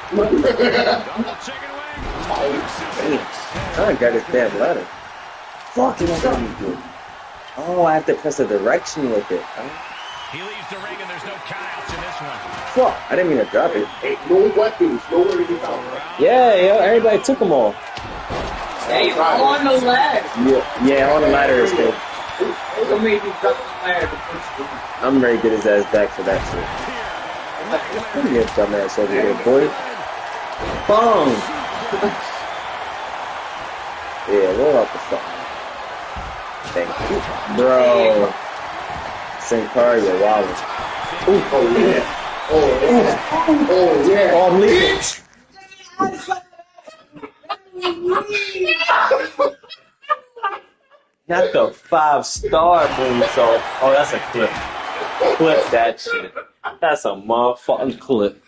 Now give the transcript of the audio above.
I got his damn ladder. Fucking good. Oh, I have to press a direction with it. He leaves the ring and there's no countouts in this one. Fuck, I didn't mean to drop it. Hey, no weapons, nowhere to get out. Yeah, yo, everybody took them all. Hey, on the ladder. Yeah, on the ladder is good. What made you drop the ladder the first time? I'm ready to get his ass back for that shit. Pretty good dumbass over there, boy. Boom! Yeah, roll out the fuck. Thank you. Bro. Sinclaria, wow. Oh, yeah. Oh, yeah. Oh, yeah. Oh, I'm leaving. Not the 5-star moonsault. Oh, that's a clip. Clip that shit. That's a motherfucking clip.